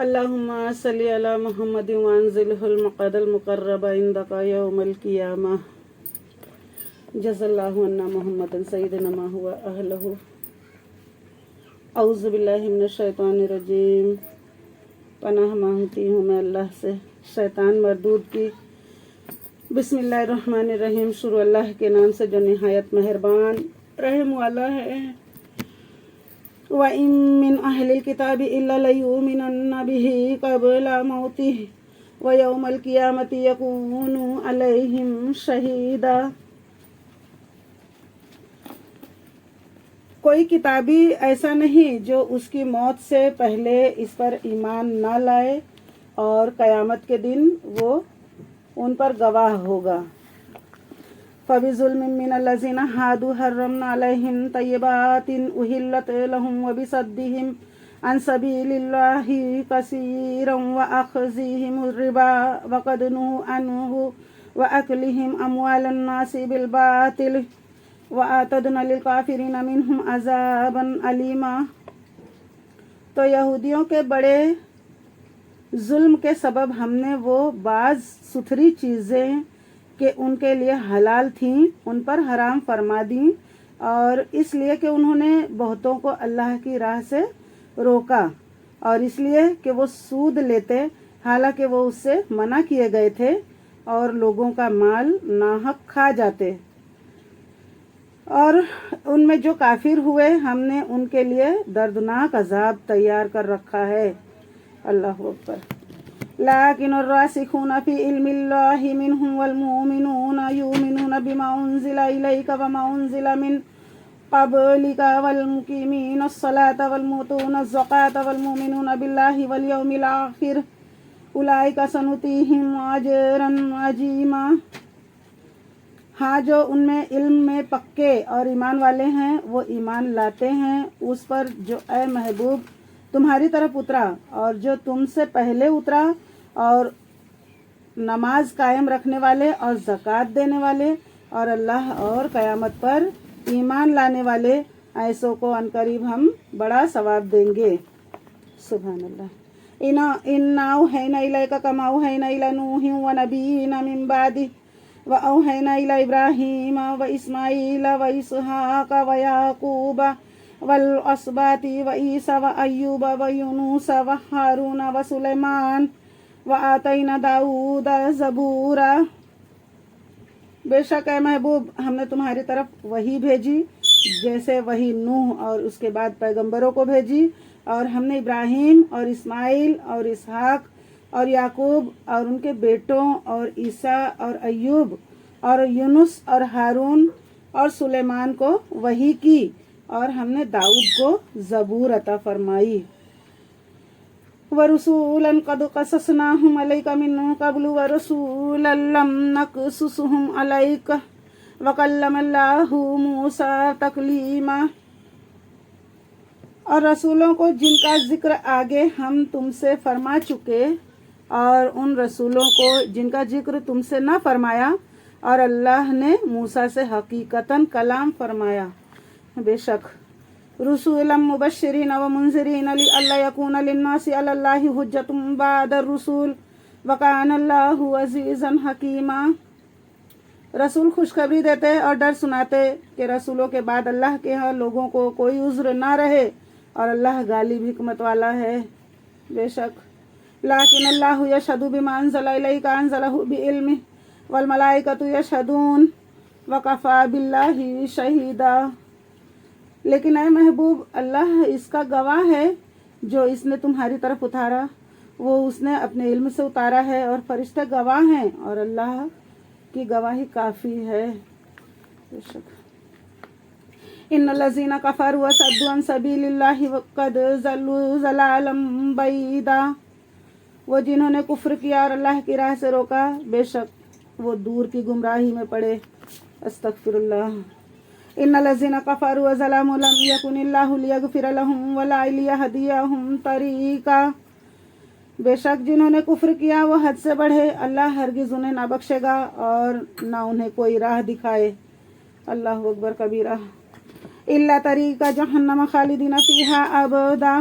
اللهم صل على محمد وانزله المقعد المقرب عندك يوم القيامة. جزا الله عنا محمد سيدنا ما هو أهله. اعوذ باللہ من الشیطان الرجیم. پناہ مانگتی ہوں میں اللہ سے شیطان مردود کی. بسم اللہ الرحمن الرحیم. شروع اللہ کے نام سے جو نہایت مہربان رحم والا ہے. وَإِن مِّنْ أَهْلِ الْكِتَابِ إِلَّا لَيُؤْمِنَنَّ بِهِ قَبْلَ مَوْتِهِ وَيَوْمَ الْقِيَامَةِ يَكُونُ عَلَيْهِمْ شَهِيدًا. کوئی کتابی ایسا نہیں جو اس کی موت سے پہلے اس پر ایمان نہ لائے اور قیامت کے دن وہ ان پر گواہ ہوگا. فَبِظُلْمٍ مِّنَ الَّذِينَ هَادُوا حَرَّمْنَا عَلَيْهِمْ طَيِّبَاتٍ أُحِلَّتْ لَهُمْ وَبِصَدِّهِمْ عَنْ سَبِيلِ اللَّهِ كَثِيرًا وَأَخْذِهِمُ الرِّبَا وَقَدْ نُهُوا عَنْهُ وَأَكْلِهِمْ أَمْوَالَ النَّاسِ بِالْبَاطِلِ وَأَعْتَدْنَا لِلْكَافِرِينَ مِنْهُمْ عَذَابًا أَلِيمًا. تو یہودیوں کے بڑے ظلم کے سبب ہم نے وہ بعض ستھری چیزیں کہ ان کے لیے حلال تھیں ان پر حرام فرما دیں، اور اس لیے کہ انہوں نے بہتوں کو اللہ کی راہ سے روکا، اور اس لیے کہ وہ سود لیتے حالانکہ وہ اس سے منع کیے گئے تھے، اور لوگوں کا مال ناحق کھا جاتے. اور ان میں جو کافر ہوئے ہم نے ان کے لیے دردناک عذاب تیار کر رکھا ہے. اللہ اکبر. لیکن الراسخون فی علم اللہ منہم والمؤمنون یؤمنون بما انزل الیک وما انزل من قبلک والمقیمین الصلاة والمؤتون الزکاة والمؤمنون باللہ والیوم الآخر اولئک سنؤتیہم اجرا عظیما. ہاں، جو ان میں علم میں پکے اور ایمان والے ہیں وہ ایمان لاتے ہیں اس پر جو اے محبوب تمہاری طرف اترا اور جو تم سے پہلے اترا، اور نماز قائم رکھنے والے اور زکوٰۃ دینے والے اور اللہ اور قیامت پر ایمان لانے والے، ایسوں کو عنقریب ہم بڑا ثواب دیں گے. سبحان اللہ. اِنَّا أَوْحَيْنَا إِلَيْكَ كَمَا أَوْحَيْنَا إِلَى نُوحٍ وَنَبِيِّينَ مِن بَعْدِهِ وَأَوْحَيْنَا إِلَى إِبْرَاهِيمَ وَإِسْمَاعِيلَ وَإِسْحَاقَ وَيَعْقُوبَ وَالْأَسْبَاطِ وَعِيسَىٰ وَأَيُّوبَ وَيُونُسَ وَهَارُونَ وَسُلَيْمَانَ وَآتَيْنَا دَاؤُودَ زَبُورًا. بے شک اے محبوب ہم نے تمہاری طرف وحی بھیجی جیسے وحی نوح اور اس کے بعد پیغمبروں کو بھیجی، اور ہم نے ابراہیم اور اسماعیل اور اسحاق اور یعقوب اور ان کے بیٹوں اور عیسیٰ اور ایوب اور یونس اور ہارون اور سلیمان کو وحی کی، اور ہم نے داؤد کو زبور عطا فرمائی. وَرُسُولًا قَدْ قَصَصْنَاهُمْ عَلَيْكَ مِن قَبْلُ وَرُسُولًا لَّمْ نَقْصُصْهُمْ عَلَيْكَ وَكَلَّمَ اللَّهُ مُوسَىٰ تَكْلِيمًا. اور رسولوں کو جن کا ذکر آگے ہم تم سے فرما چکے، اور ان رسولوں کو جن کا ذکر تم سے نہ فرمایا، اور اللہ نے موسیٰ سے حقیقتاً کلام فرمایا. بے شک رسولا مبشرین ومنذرین لئلا یکون للناس علی اللہ حجۃ بعد الرسول وکان اللہ عزیزا حکیما. رسول خوشخبری دیتے اور ڈر سناتے کہ رسولوں کے بعد اللہ کے ہاں لوگوں کو کوئی عذر نہ رہے، اور اللہ غالب حکمت والا ہے. بے شک لیکن اللہ یشہد بما انزل الیک انزلہ بعلمہ والملائکۃ یشہدون وکفی باللہ شہیدا. لیکن اے محبوب اللہ اس کا گواہ ہے جو اس نے تمہاری طرف اتارا وہ اس نے اپنے علم سے اتارا ہے، اور فرشتے گواہ ہیں، اور اللہ کی گواہی کافی ہے. بے شک ان الذین کفروا وصدوا عن سبیل اللہ قد ضلوا ضلالا بعیدا. وہ جنہوں نے کفر کیا اور اللہ کی راہ سے روکا، بے شک وہ دور کی گمراہی میں پڑے. استغفر اللہ. ان الذین کفروا وظلموا لم یکن اللہ لیغفر لهم ولا لیہدیہم طریقا. بے شک جنہوں نے کفر کیا وہ حد سے بڑھے، اللہ ہرگز انہیں نہ بخشے گا اور نہ انہیں کوئی راہ دکھائے. اللہ اکبر کبیرہ. الا طریق جہنم خالدین فیہا ابدا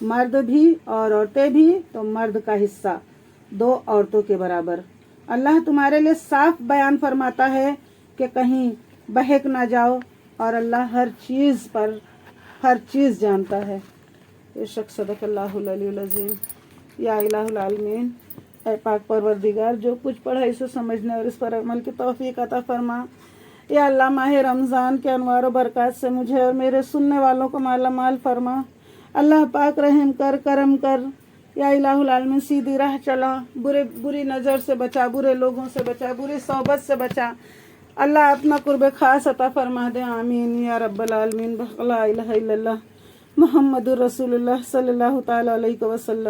مرد بھی اور عورتیں بھی تو مرد کا حصہ 2 عورتوں کے برابر۔ اللہ تمہارے لیے صاف بیان فرماتا ہے کہ کہیں بہک نہ جاؤ، اور اللہ ہر چیز جانتا ہے۔ بے شک صدق اللہ العلی العظیم۔ یا الہ العالمین، اے پاک پروردگار، جو کچھ پڑھا اسے سمجھنے اور اس پر عمل کی توفیق عطا فرما۔ یا اللہ ماہ رمضان کے انوار و برکات سے مجھے اور میرے سننے والوں کو مالا مال فرما۔ اللہ پاک رحم کر، کرم کر۔ یا الہ العالمین، سیدھی راہ چلا، بری نظر سے بچا، برے لوگوں سے بچا، بری صحبت سے بچا۔ اللہ اپنا قرب خاص عطا فرما دے، آمین یا رب العالمین۔ لا الہ الا اللہ محمد الرسول اللہ صلی اللہ تعالی علیہ وسلم۔